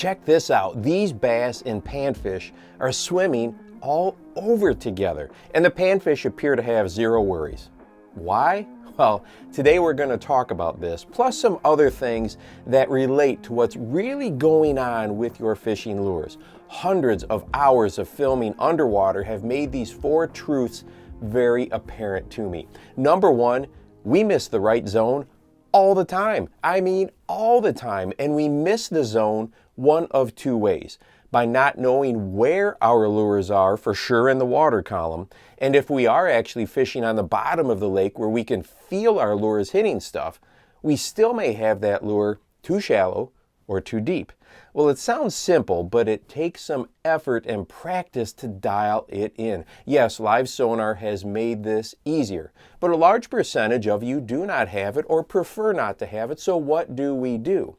Check this out. These bass and panfish are swimming all over together, and the panfish appear to have zero worries. Why? Well, today we're going to talk about this, plus some other things that relate to what's really going on with your fishing lures. Hundreds of hours of filming underwater have made these four truths very apparent to me. Number one, we miss the right zone all the time. I mean, all the time. And we miss the zone one of two ways: by not knowing where our lures are for sure in the water column, and if we are actually fishing on the bottom of the lake where we can feel our lures hitting stuff, we still may have that lure too shallow or too deep. Well, it sounds simple, but it takes some effort and practice to dial it in. Yes, live sonar has made this easier, but a large percentage of you do not have it or prefer not to have it, so what do we do?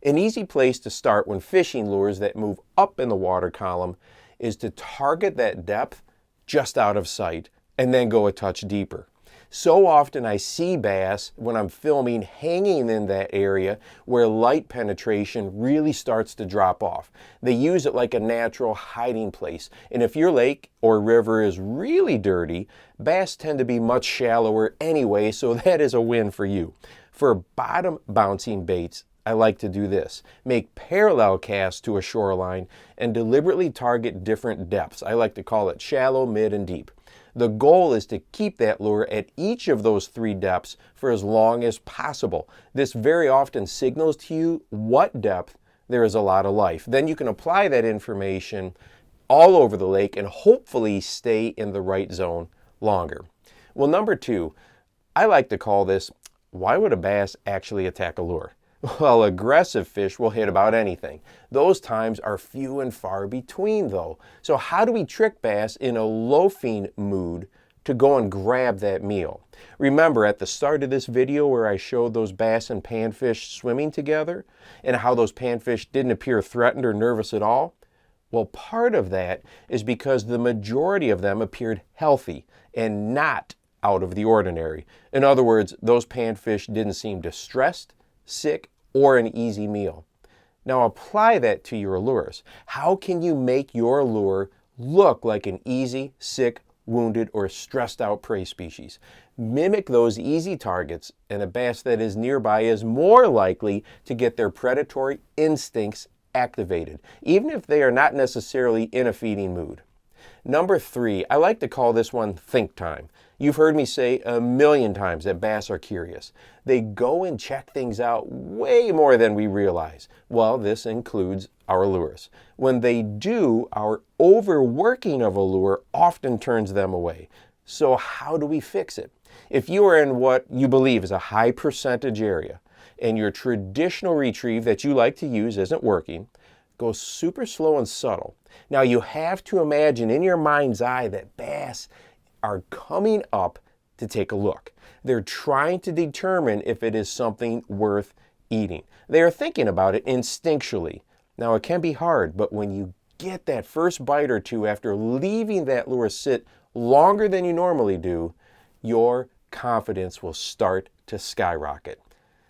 An easy place to start when fishing lures that move up in the water column is to target that depth just out of sight and then go a touch deeper. So often I see bass when I'm filming hanging in that area where light penetration really starts to drop off. They use it like a natural hiding place. And if your lake or river is really dirty, bass tend to be much shallower anyway, so that is a win for you. For bottom bouncing baits, I like to do this: make parallel casts to a shoreline and deliberately target different depths. I like to call it shallow, mid, and deep. The goal is to keep that lure at each of those three depths for as long as possible. This very often signals to you what depth there is a lot of life. Then you can apply that information all over the lake and hopefully stay in the right zone longer. Well, number two, I like to call this: why would a bass actually attack a lure? Well, aggressive fish will hit about anything. Those times are few and far between, though. So how do we trick bass in a loafing mood to go and grab that meal? Remember at the start of this video where I showed those bass and panfish swimming together and how those panfish didn't appear threatened or nervous at all? Well, part of that is because the majority of them appeared healthy and not out of the ordinary. In other words, those panfish didn't seem distressed, sick, or an easy meal. Now apply that to your lures. How can you make your lure look like an easy, sick, wounded, or stressed out prey species? Mimic those easy targets, and a bass that is nearby is more likely to get their predatory instincts activated, even if they are not necessarily in a feeding mood. Number three, I like to call this one think time. You've heard me say a million times that bass are curious. They go and check things out way more than we realize. Well, this includes our lures. When they do, our overworking of a lure often turns them away. So how do we fix it? If you are in what you believe is a high percentage area and your traditional retrieve that you like to use isn't working, go super slow and subtle. Now you have to imagine in your mind's eye that bass are coming up to take a look. They're trying to determine if it is something worth eating. They are thinking about it instinctually. Now it can be hard, but when you get that first bite or two after leaving that lure sit longer than you normally do, your confidence will start to skyrocket.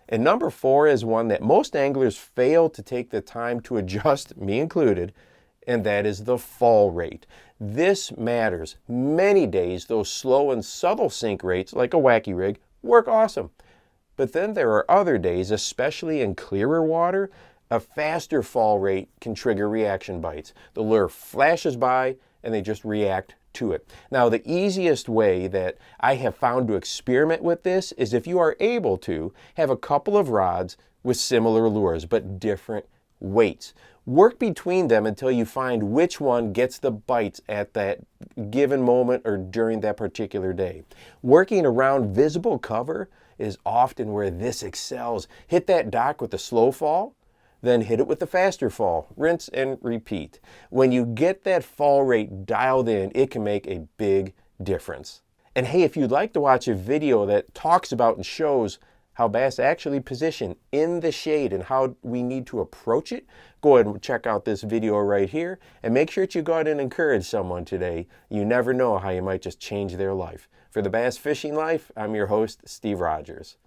And number four is one that most anglers fail to take the time to adjust, me included, and that is the fall rate. This matters. Many days, those slow and subtle sink rates, like a wacky rig, work awesome. But then there are other days, especially in clearer water, a faster fall rate can trigger reaction bites. The lure flashes by and they just react to it. Now, the easiest way that I have found to experiment with this is if you are able to have a couple of rods with similar lures, but different weights. Work between them until you find which one gets the bites at that given moment or during that particular day. Working around visible cover is often where this excels. Hit that dock with the slow fall, then hit it with the faster fall. Rinse and repeat. When you get that fall rate dialed in, it can make a big difference. And hey, if you'd like to watch a video that talks about and shows how bass actually position in the shade and how we need to approach it, go ahead and check out this video right here, and make sure that you go ahead and encourage someone today. You never know how you might just change their life. For the Bass Fishing Life, I'm your host, Steve Rogers.